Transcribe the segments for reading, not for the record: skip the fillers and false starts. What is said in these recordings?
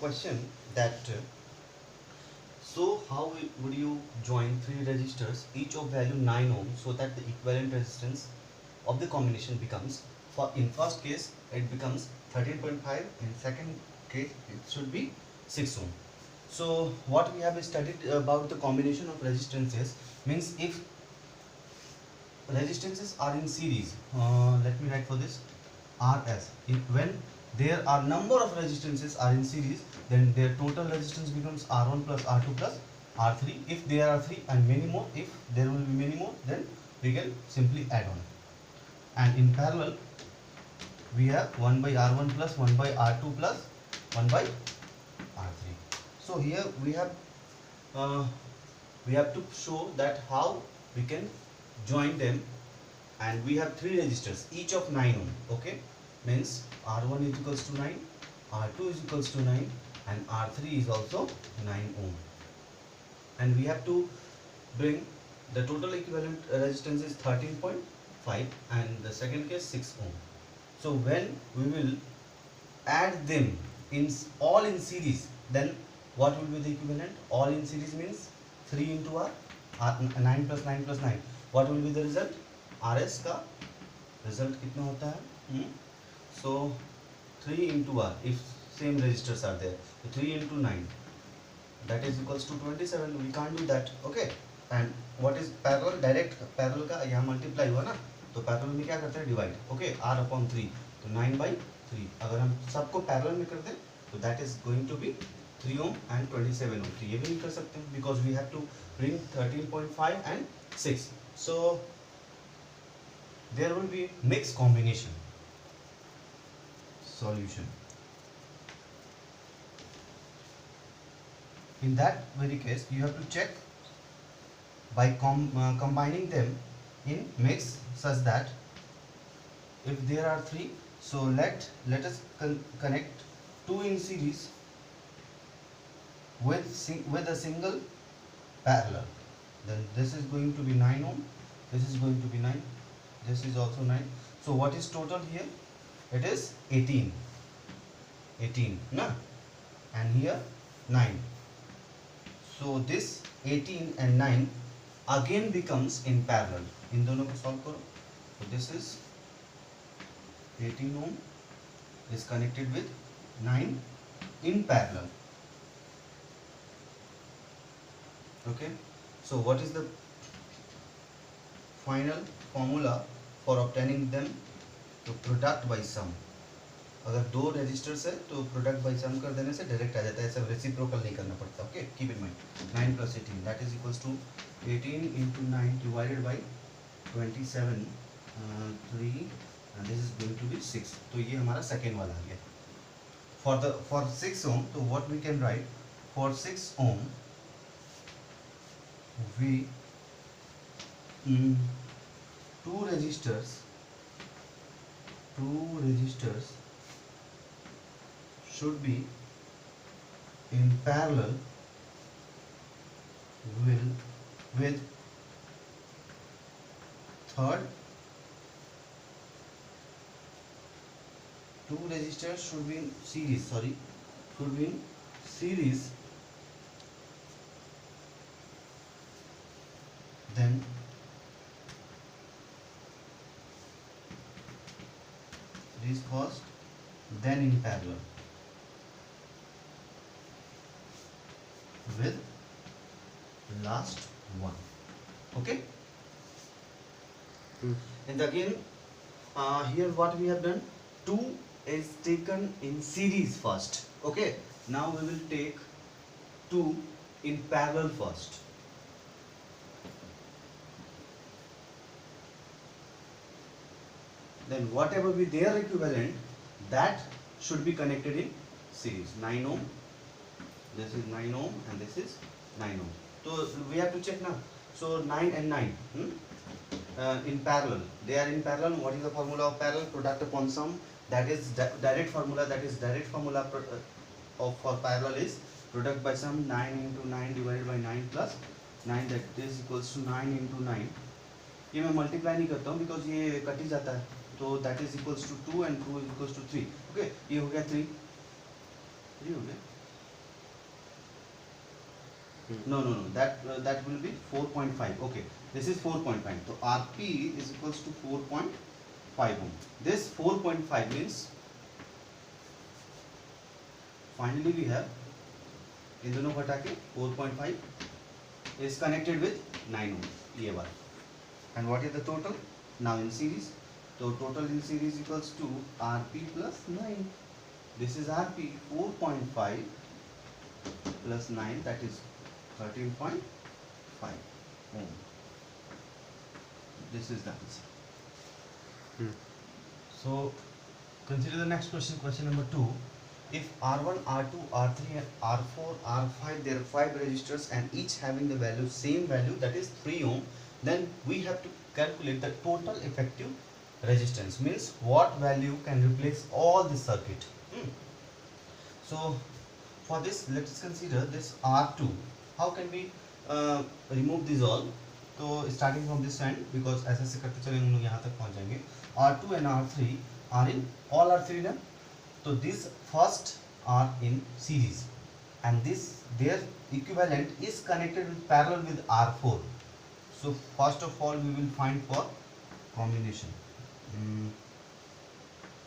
question that so how would you join three resistors each of value 9 ohm so that the equivalent resistance of the combination becomes, for in first case it becomes 13.5, in second case it should be 6 ohm. So what we have studied about the combination of resistances means if resistances are in series, let me write for this RS. When there are number of resistances are in series, then their total resistance becomes R1 plus R2 plus R3. If there are 3 and many more, if there will be many more, then we can simply add on. And in parallel we have 1 by R1 plus 1 by R2 plus 1 by R3. So here uh, we have to show that how we can join them, and we have three resistors each of 9 ohm. Okay, means R1 is equals to 9, R2 is equals to 9, and R3 is also 9 ohm. And we have to bring the total equivalent resistance is 13.5 and the second case 6 ohm. So when we will add them in all in series, then what will be the equivalent? All in series means 3 into R, 9 plus 9 plus 9. What will be the result? RS का result कितना होता है? So 3 into R, if same resistors are there, so 3 into 9, that is equals to 27. We can't do that. Okay. And what is parallel? Direct parallel का यहाँ multiply हुआ ना, तो parallel में क्या करते हैं? Divide. Okay, R upon 3, तो 9 by 3. अगर हम सबको parallel में कर दें, तो that is going to be 3 ohm and 27 ohm. तो ये भी नहीं कर सकते because we have to bring 13.5 and 6. So there will be mixed combination solution. In that very case, you have to check by combining them in mix such that if there are 3, so let us connect 2 in series with a single parallel. Then this is going to be 9 ohm, this is going to be 9, this is also 9. So what is total here? It is 18 na, and here 9. So this 18 and 9 again becomes in parallel. इन दोनों को solve करो. So this is 18 ohm is connected with 9 in parallel. Okay. So what is the final formula for obtaining them? तो product by some. अगर दो resistors है तो product by some कर देने से डायरेक्ट आ जाता है, सब रेसिप्रोकल नहीं करना पड़ता. Okay, keep in mind 9 plus 18 that is equals to 18 into 9 divided by 27 3 and this is going to be 6. तो ये हमारा सेकेंड वाला आ गया. For 6 ohm, तो what we can write? For 6 ohm we two resistors should be in parallel with third. Two resistors should be in series. Then this first, then in parallel with last one. Okay. And again here what we have done, 2 is taken in series first. Okay, now we will take 2 in parallel first. Then whatever be their equivalent, that should be connected in series. 9 ohm, this is 9 ohm and this is 9 ohm. So we have to check now. So 9 and 9 in parallel, they are in parallel. What is the formula of parallel? Product upon sum. That is direct formula. For parallel is product by sum. 9 into 9 divided by 9 plus 9, that is equals to 9 into 9. ये मैं multiply नहीं करता हूँ because ये cut ही जाता है. तो that is equals to 2 and 2 is equals to 3. Okay, ये हो गया 3 हो गया. No, no, no. That will be 4.5. Okay, this is 4.5. So Rp is equals to 4.5 ohm. This 4.5 means finally we have इन दोनों को हटा के 4.5 is connected with 9 ohm. ये बार. And what is the total? Now in series. So total in series equals to Rp plus 9. This is Rp 4.5 plus 9, that is 13.5 ohm. This is the answer. So consider the next question, question number 2. If R1, R2, R3 and R4, R5, there are 5 resistors and each having the value, same value, that is 3 ohm, then we have to calculate the total effective resistance. Means what value can replace all the circuit. So for this, let us consider this R2. How can we remove these all? तो starting from this end, because ऐसे ऐसे करते चलेंगे हम लोग यहाँ तक पहुँच जाएंगे. R2 and R3 are in, all are 3 ना. So these first are in series, and this their equivalent is connected with parallel with R4. So first of all we will find for combination.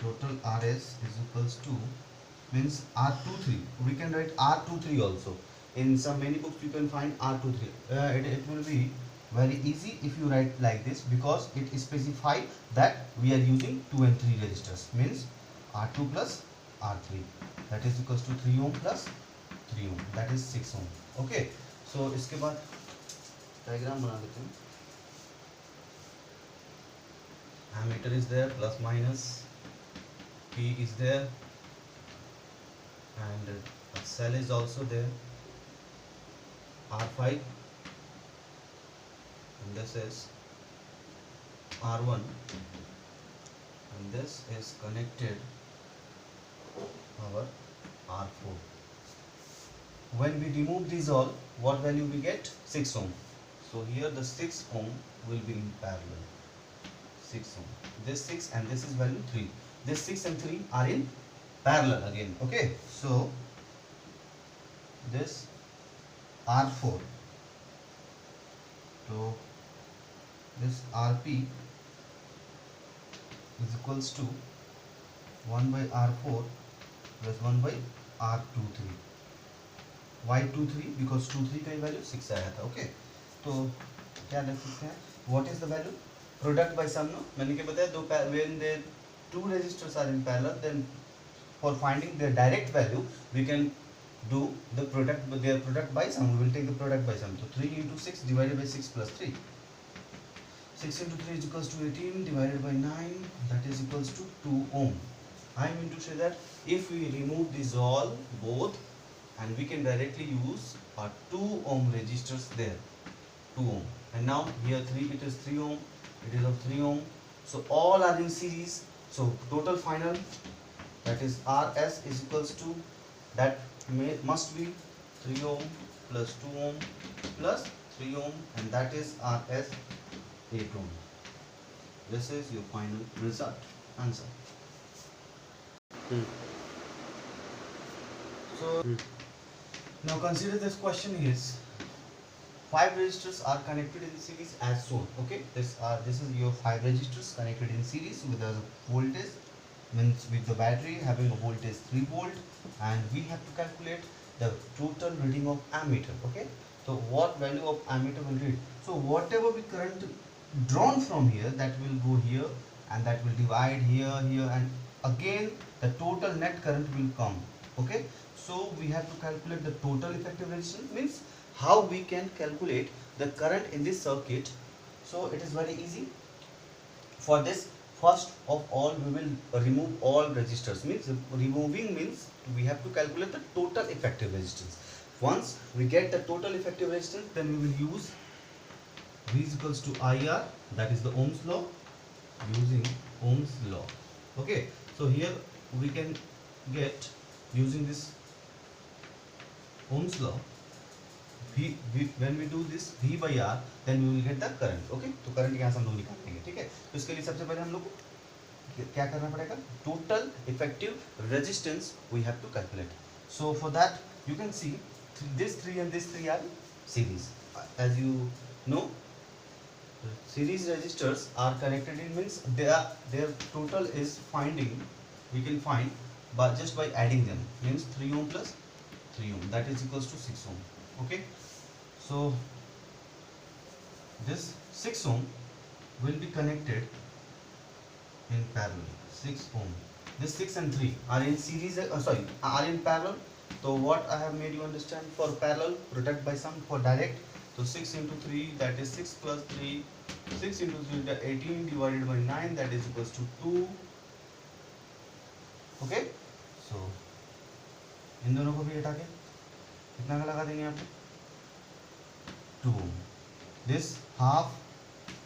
Total RS is equals to, means R23. We can write R23 also. In some many books you can find R23. It will be very easy if you write like this, because it specifies that we are using 2 and 3 resistors. Means R2 plus R3, that is equals to 3 ohm plus 3 ohm, that is 6 ohm. Okay, so इसके बाद diagram बना लेते हैं. Ammeter is there, plus minus, P is there, and cell is also there, R5, and this is R1, and this is connected our R4. When we remove these all, what value we get? 6 ohm. So here the 6 ohm will be in parallel. 6 ohm. This 6 and this is value 3. This 6 and 3 are in parallel again. Okay. So this R4. So this Rp is equals to 1 by R4 plus 1 by R23. Why 23? Because 23 का value 6 आया था. Okay. तो क्या लिख सकते हैं? What is the value? Product by sum. No, मैंने क्या बताया? दो when the two resistors are in parallel, then for finding their direct value, we can do the product, their product by sum. We will take the product by sum. So 3 into 6 divided by 6 plus 3. 6 into 3 is equals to 18 divided by 9. That is equals to 2 ohm. I mean to say that if we remove these all both, and we can directly use our 2 ohm resistors there, 2 ohm, and now here 3, it is 3 ohm, it is of 3 ohm, so all are in series. So total final, that is RS is equals to, that must be 3 ohm plus 2 ohm plus 3 ohm, and that is RS 8 ohm. This is your final result, answer. So now consider this question is 5 resistors are connected in series as shown. Okay, this is your 5 resistors connected in series with a voltage, means with the battery having a voltage 3 volt, and we have to calculate the total reading of ammeter. Okay, so what value of ammeter will read? So whatever we current drawn from here, that will go here, and that will divide here, and again the total net current will come. Okay, so we have to calculate the total effective resistance, means how we can calculate the current in this circuit. So it is very easy. For this, first of all we will remove all resistors. Means removing means we have to calculate the total effective resistance. Once we get the total effective resistance, then we will use V is equals to IR, that is the Ohm's law, using Ohm's law. Okay, so here we can get, using this Ohm's law, when we do this V by R, then we will get the current. Okay, तो current यहाँ से हम लोग निकाल देंगे. ठीक है, तो इसके लिए सबसे पहले हम लोग को क्या करना पड़ेगा? Total effective resistance we have to calculate. So for that you can see this 3 and this 3 are series. As you know, series resistors are connected in means their total is finding, we can find but just by adding them, means 3 ohm plus 3 ohm, that is equals to 6 ohm. Okay, so this 6 ohm will be connected in parallel. 6 ohm, this 6 and 3 are in series, are in parallel. So what I have made you understand, for parallel protect by sum, for direct, so 6 into 3, that is 6 plus 3, 6 into 3, that 18 divided by 9, that is equals to 2. Okay, so इन दोनों को भी हटा के कितना का लगा देंगे यहाँ पे 2 ohm. This half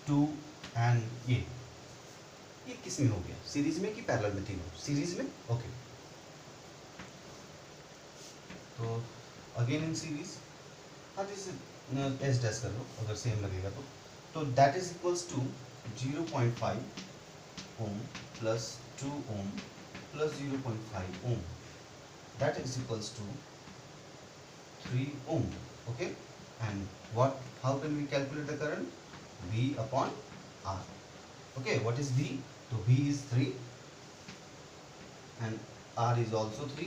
2 and ये किस में हो गया, सीरीज में कि पैरेलल में, तीनों सीरीज में. ओके, तो अगेन इन सीरीज, हाँ दिस एस डैश कर लो अगर सेम लगेगा तो that is equals to 0.5 ohm plus 2 ohm plus 0.5 ohm, that is equals to 3 ohm. Okay, and how can we calculate the current? V upon R. Okay, what is V? So V is 3 and R is also 3.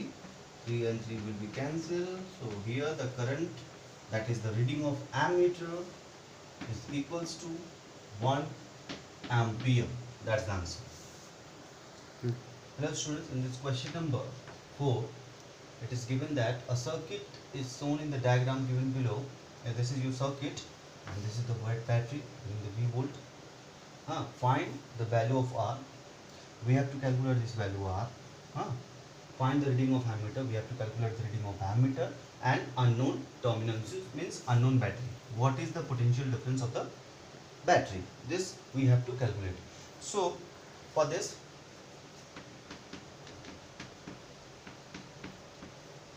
3 and 3 will be cancelled. So here the current, that is the reading of ammeter, is equals to 1 ampere. That's the answer. Hello students, in this question number 4, it is given that a circuit is shown in the diagram given below. This is your circuit and this is the white battery in the V volt. Find the value of R. We have to calculate this value R. Find the reading of ammeter. We have to calculate the reading of ammeter and unknown terminals, means unknown battery. What is the potential difference of the battery? This we have to calculate. So for this,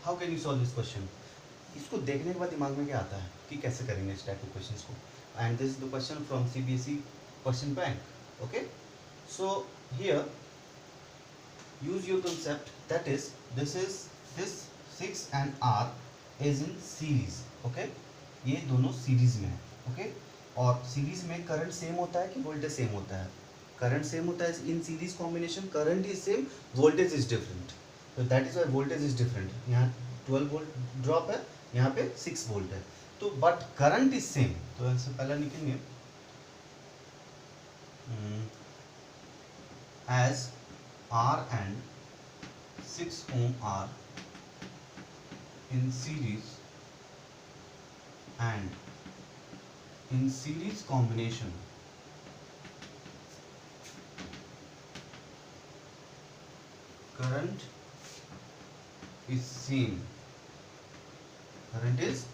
how can you solve this question? इसको देखने के बाद दिमाग में क्या आता है कि कैसे करेंगे इस टाइप के क्वेश्चंस को. And this is the question from CBSE question bank. Okay, so here use your concept, that is this 6 and R is in series. Okay, ये दोनों सीरीज में है. ओके, और सीरीज में करंट सेम होता है कि वोल्टेज सेम होता है? करंट सेम होता है. In series combination current is same, voltage is different. तो that is why voltage is different. यहाँ 12 वोल्ट ड्रॉप है, यहाँ पे 6 वोल्ट है. तो बट करंट इज सेम. तो इससे पहले लिखेंगे as R and 6 ohm are in series and in series combination current is same. Current is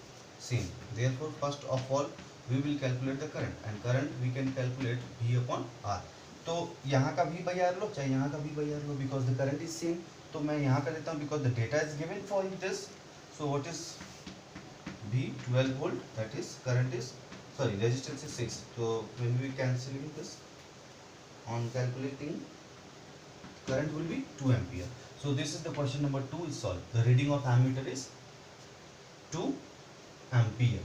same. Therefore, first of all, we will calculate the current, and current we can calculate V upon R. तो यहाँ का V by R लो, चाहे यहाँ का V by R low, because the current is same. तो मैं यहाँ का लेता हूँ because the data is given for this. So what is V? 12 volt. That is current is, sorry, resistance is 6. So when we cancelling this on calculating, current will be 2 ampere. So this is the question number 2 is solved. The reading of ammeter is 2 ampere.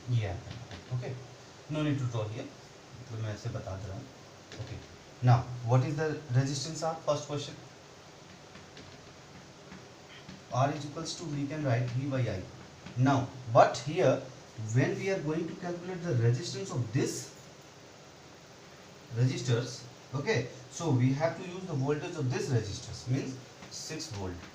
Yeah. Okay. No need to draw here. तो मैं ऐसे बता दे रहा हूँ. Okay. Now, what is the resistance R? First question. R is equals to, we can write V by I. Now, but here when we are going to calculate the resistance of this resistors, okay, so we have to use the voltage of this resistors, means 6 volt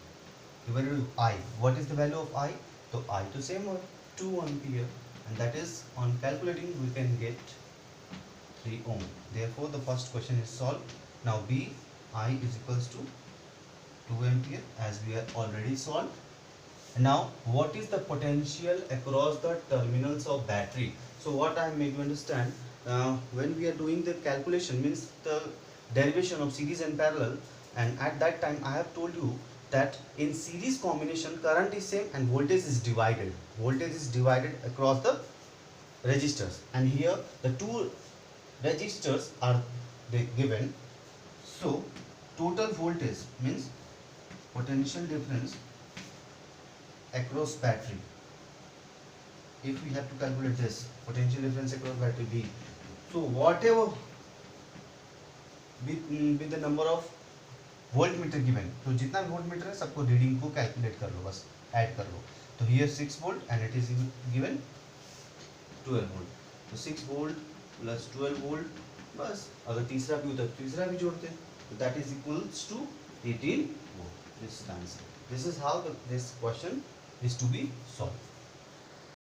divided by I. What is the value of I? So I to same or 2 ampere, and that is on calculating we can get 3 ohm. Therefore the first question is solved. Now B I is equals to 2 ampere, as we are already solved. Now what is the potential across the terminals of battery? So what I made you understand, when we are doing the calculation, means the derivation of series and parallel, and at that time I have told you that in series combination current is same and voltage is divided. Voltage is divided across the resistors, and here the two resistors are given. So total voltage means potential difference across battery, if we have to calculate this potential difference across battery B, so whatever with the number of voltmeter given, तो जितना भी voltmeter है सबको reading को calculate कर लो, बस add कर लो. तो here 6 volt and it is given 12 volt, तो 6 volt plus 12 volt, बस अगर तीसरा भी होता है तीसरा भी जोड़ते हैं, तो that is equals to 18 volt. This is the answer. This is how this question is to be solved.